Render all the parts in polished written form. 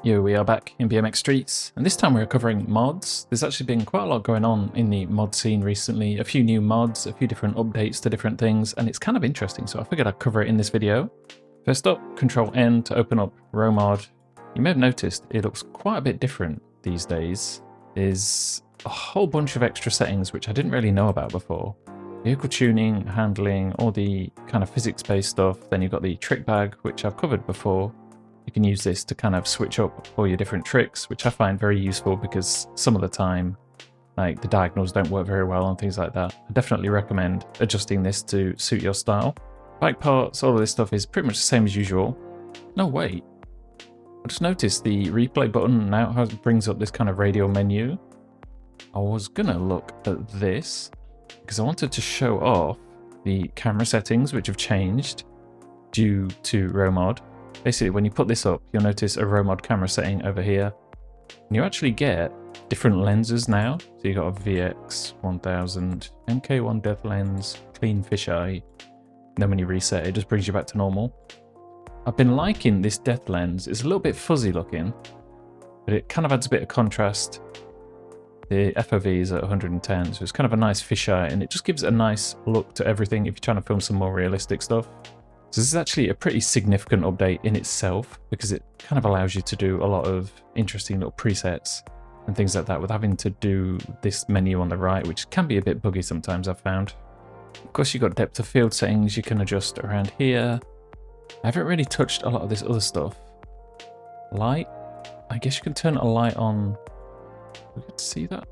Yo, we are back in BMX Streets, and this time we're covering mods. There's actually been quite a lot going on in the mod scene recently. A few new mods, a few different updates to different things, and it's kind of interesting, so I figured I'd cover it in this video. First up, Control N to open up Rowemod. You may have noticed it looks quite a bit different these days. There's a whole bunch of extra settings which I didn't really know about before. Vehicle tuning, handling, all the kind of physics-based stuff. Then you've got the trick bag, which I've covered before. You can use this to kind of switch up all your different tricks, which I find very useful because some of the time, like the diagonals don't work very well and things like that. I definitely recommend adjusting this to suit your style. Bike parts, all of this stuff is pretty much the same as usual. No, wait. I just noticed the replay button now brings up this kind of radial menu. I was gonna look at this because I wanted to show off the camera settings which have changed due to Rowemod. Basically, when you put this up, you'll notice a Rowemod camera setting over here. And you actually get different lenses now. So you've got a VX 1000, MK1 depth lens, clean fisheye. And then when you reset, it just brings you back to normal. I've been liking this depth lens. It's a little bit fuzzy looking, but it kind of adds a bit of contrast. The FOV is at 110, so it's kind of a nice fisheye, and it just gives a nice look to everything if you're trying to film some more realistic stuff. So this is actually a pretty significant update in itself because it kind of allows you to do a lot of interesting little presets and things like that with having to do this menu on the right, which can be a bit buggy sometimes, I've found. Of course, you've got depth of field settings you can adjust around here. I haven't really touched a lot of this other stuff. Light, I guess you can turn a light on. We can see that.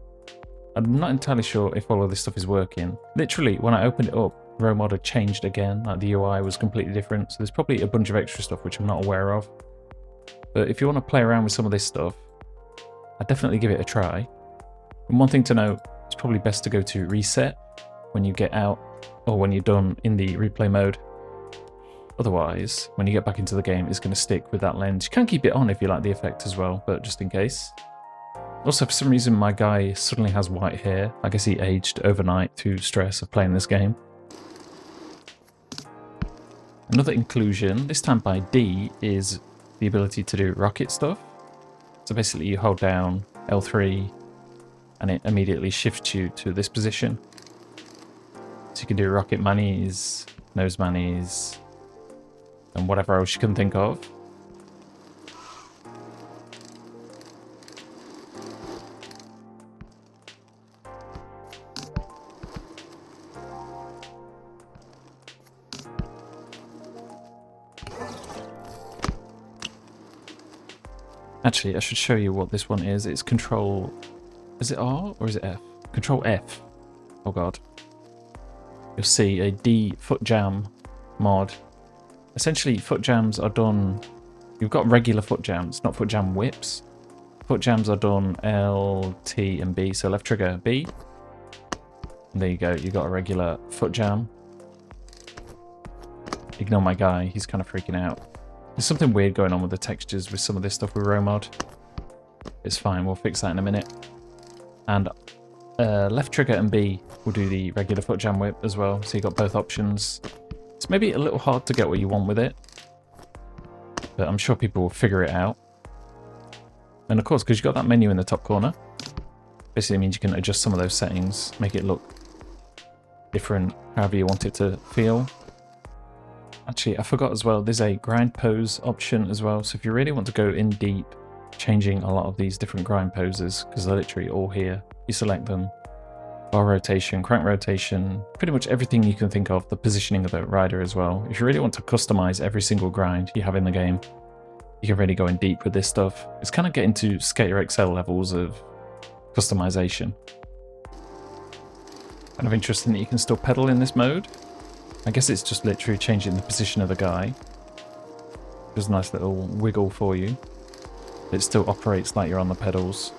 I'm not entirely sure if all of this stuff is working. Literally, when I opened it up, Rowemod had changed again, like the UI was completely different, so there's probably a bunch of extra stuff which I'm not aware of. But if you want to play around with some of this stuff, I'd definitely give it a try. And one thing to note, it's probably best to go to reset when you get out, or when you're done in the replay mode. Otherwise, when you get back into the game, it's going to stick with that lens. You can keep it on if you like the effect as well, but just in case. Also, for some reason, my guy suddenly has white hair. I guess he aged overnight through stress of playing this game. Another inclusion, this time by D, is the ability to do rocket stuff. So basically you hold down L3 and it immediately shifts you to this position. So you can do rocket Mannys, nose Mannys, and whatever else you can think of. Actually, I should show you what this one is. It's Control... Is it R or is it F? Control F. Oh god. You'll see a D Footjam mod. Essentially, Footjams are done... You've got regular Footjams, not Footjam whips. Footjams are done L, T, and B. So left trigger B. And there you go. You've got a regular Footjam. Ignore my guy. He's kind of freaking out. There's something weird going on with the textures with some of this stuff with Rowemod. It's fine, we'll fix that in a minute. And left trigger and B will do the regular Footjam whip as well, so you've got both options. It's maybe a little hard to get what you want with it, but I'm sure people will figure it out. And of course, because you've got that menu in the top corner, basically means you can adjust some of those settings, make it look different, however you want it to feel. Actually, I forgot as well, there's a grind pose option as well, so if you really want to go in deep, changing a lot of these different grind poses, because they're literally all here, you select them. Bar rotation, crank rotation, pretty much everything you can think of, the positioning of the rider as well. If you really want to customize every single grind you have in the game, you can really go in deep with this stuff. It's kind of getting to Skater XL levels of customization. Kind of interesting that you can still pedal in this mode. I guess it's just literally changing the position of the guy. Just a nice little wiggle for you. It still operates like you're on the pedals.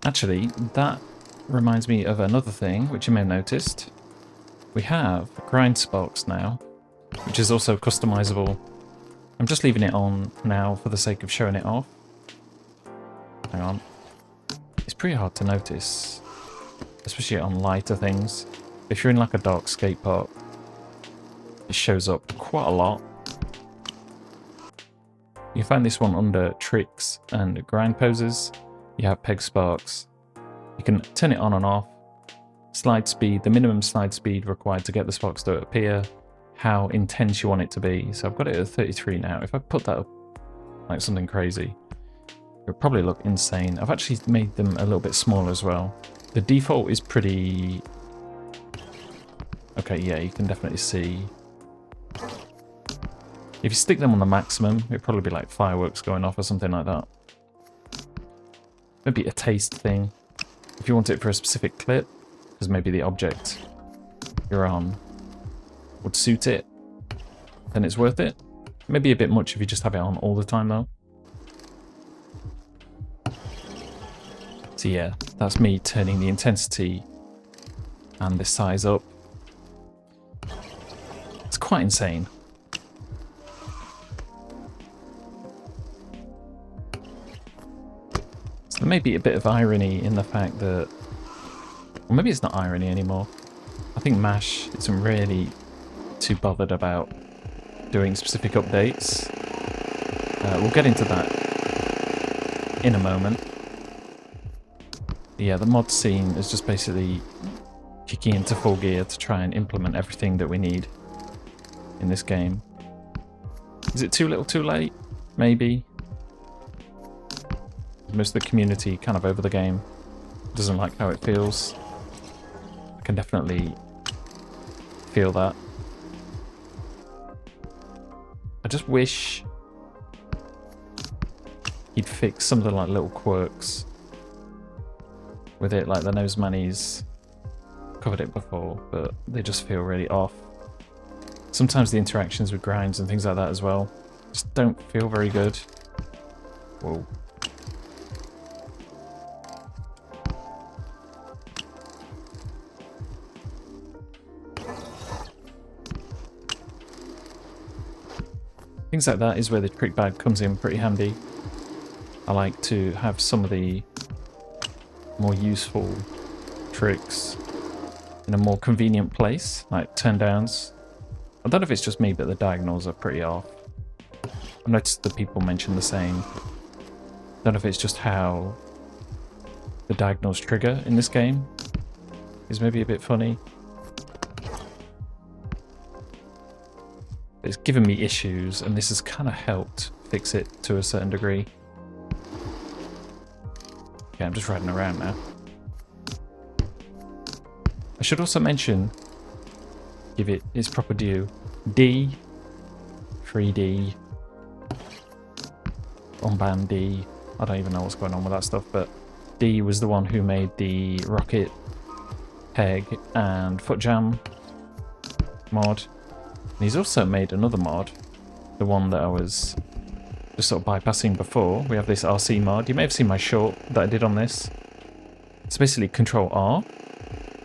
Actually, that reminds me of another thing, which you may have noticed. We have grind sparks now, which is also customizable. I'm just leaving it on now for the sake of showing it off. Hang on. It's pretty hard to notice, especially on lighter things. If you're in like a dark skate park, it shows up quite a lot. You find this one under tricks and grind poses. You have peg sparks. You can turn it on and off. Slide speed, the minimum slide speed required to get the sparks to appear. How intense you want it to be. So I've got it at 33 now. If I put that up like something crazy, it would probably look insane. I've actually made them a little bit smaller as well. The default is pretty... Okay, yeah, you can definitely see. If you stick them on the maximum, it'd probably be like fireworks going off or something like that. Maybe a taste thing. If you want it for a specific clip, because maybe the object you're on would suit it, then it's worth it. Maybe a bit much if you just have it on all the time though. So yeah, that's me turning the intensity and the size up. It's quite insane. So there may be a bit of irony in the fact that, or maybe it's not irony anymore. I think Mash isn't really too bothered about doing specific updates. We'll get into that in a moment. Yeah, the mod scene is just basically kicking into full gear to try and implement everything that we need in this game. Is it too little too late? Maybe. Most of the community kind of over the game doesn't like how it feels. I can definitely feel that. I just wish he'd fix some of the like little quirks with it, like the nose Mannys. Covered it before, but they just feel really off. Sometimes the interactions with grinds and things like that as well just don't feel very good. Whoa. Things like that is where the trick bag comes in pretty handy. I like to have some of the more useful tricks in a more convenient place, like turn downs. I don't know if it's just me, but the diagonals are pretty off. I noticed that people mention the same. I don't know if it's just how the diagonals trigger in this game is maybe a bit funny. It's given me issues, and this has kind of helped fix it to a certain degree. Okay, I'm just riding around now. I should also mention, give it its proper due, D, 3D, Unbanned D, I don't even know what's going on with that stuff, but D was the one who made the Rocket, Peg, and Footjam mod. And he's also made another mod, the one that I was just sort of bypassing before. We have this RC mod. You may have seen my short that I did on this. It's basically Control R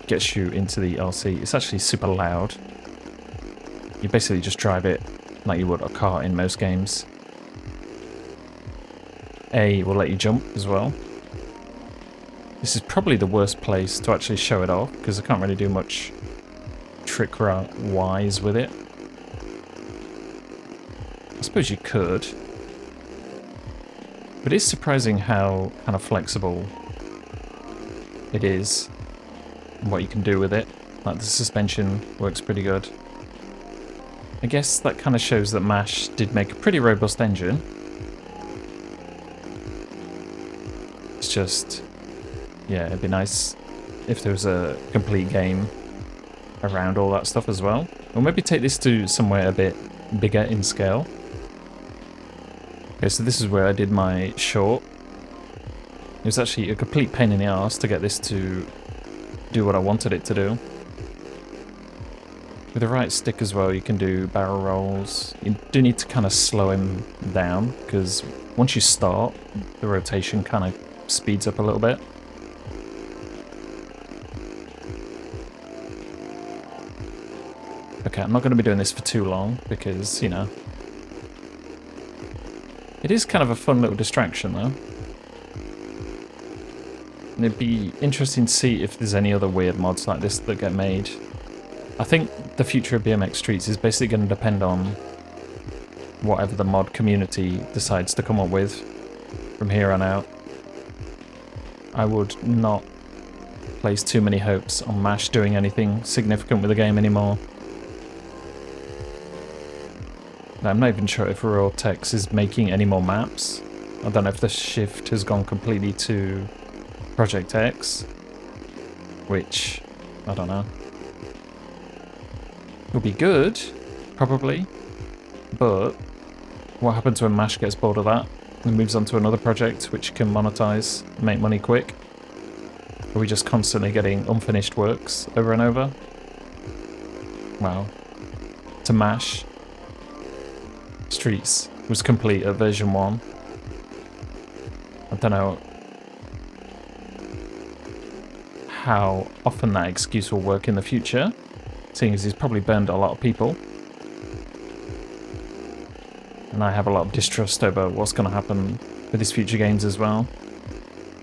gets you into the RC. It's actually super loud. You basically just drive it like you would a car in most games. A will let you jump as well. This is probably the worst place to actually show it off because I can't really do much trick-wise with it. I suppose you could. But it's surprising how kind of flexible it is and what you can do with it. Like the suspension works pretty good. I guess that kind of shows that MASH did make a pretty robust engine. It's just, yeah, it'd be nice if there was a complete game around all that stuff as well. Or maybe take this to somewhere a bit bigger in scale. Okay, so this is where I did my short. It was actually a complete pain in the arse to get this to do what I wanted it to do. With the right stick as well, you can do barrel rolls. You do need to kind of slow him down, because once you start, the rotation kind of speeds up a little bit. Okay, I'm not going to be doing this for too long, because, you know, it is kind of a fun little distraction, though. And it'd be interesting to see if there's any other weird mods like this that get made. I think the future of BMX Streets is basically going to depend on whatever the mod community decides to come up with from here on out. I would not place too many hopes on MASH doing anything significant with the game anymore. Now, I'm not even sure if TekuFlat is making any more maps. I don't know if the shift has gone completely to Project X, which, I don't know. It'll be good, probably, but what happens when MASH gets bored of that and moves on to another project which can monetize and make money quick? Are we just constantly getting unfinished works over and over? Well, to MASH, Streets was complete at version 1. I don't know how often that excuse will work in the future, seeing as he's probably burned a lot of people. And I have a lot of distrust over what's going to happen with his future games as well.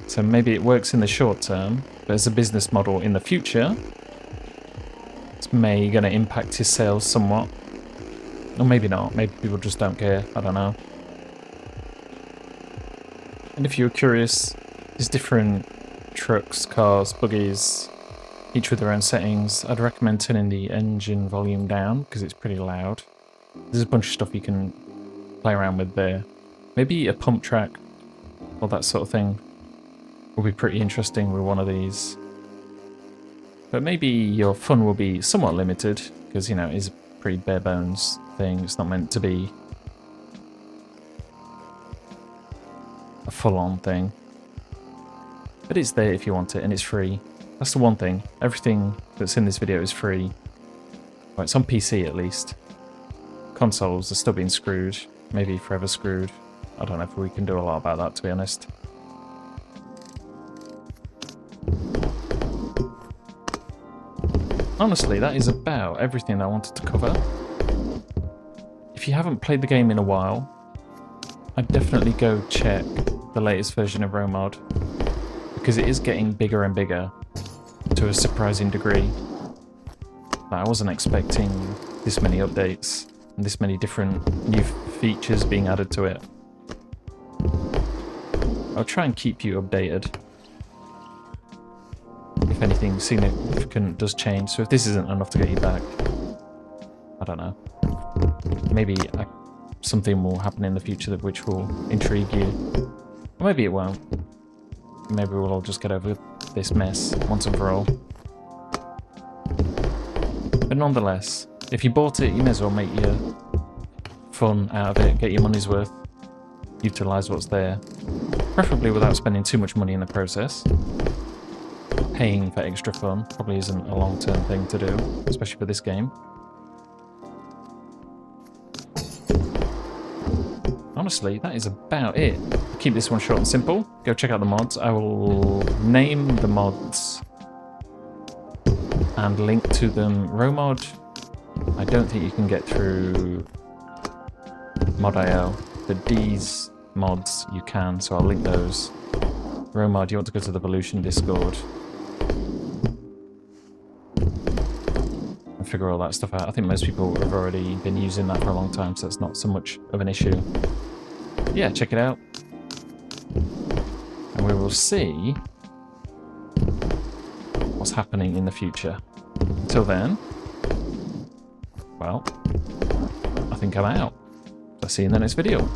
So maybe it works in the short term, but as a business model in the future, it's maybe going to impact his sales somewhat. Or maybe not, maybe people just don't care, I don't know. And if you're curious, there's different trucks, cars, buggies, each with their own settings. I'd recommend turning the engine volume down because it's pretty loud. There's a bunch of stuff you can play around with there. Maybe a pump track or that sort of thing will be pretty interesting with one of these. But maybe your fun will be somewhat limited because, you know, it is a pretty bare bones thing. It's not meant to be a full-on thing. But it's there if you want it, and it's free. That's the one thing. Everything that's in this video is free. Well, it's on PC at least. Consoles are still being screwed. Maybe forever screwed. I don't know if we can do a lot about that, to be honest. Honestly, that is about everything I wanted to cover. If you haven't played the game in a while, I'd definitely go check the latest version of Rowemod, because it is getting bigger and bigger to a surprising degree. I wasn't expecting this many updates and this many different new features being added to it. I'll try and keep you updated if anything significant does change. So if this isn't enough to get you back, I don't know. Maybe something will happen in the future which will intrigue you. Or maybe it won't. Maybe we'll all just get over this mess once and for all. But nonetheless, if you bought it, you may as well make your fun out of it, get your money's worth, utilise what's there. Preferably without spending too much money in the process. Paying for extra fun probably isn't a long-term thing to do, especially for this game. Honestly, that is about it. Keep this one short and simple. Go check out the mods. I will name the mods and link to them. Rowemod, I don't think you can get through mod.io. The D's mods you can, so I'll link those. Rowemod, you want to go to the Volution Discord and figure all that stuff out. I think most people have already been using that for a long time, so it's not so much of an issue. Yeah, check it out. And we will see what's happening in the future. Until then, well, I think I'm out. I'll see you in the next video.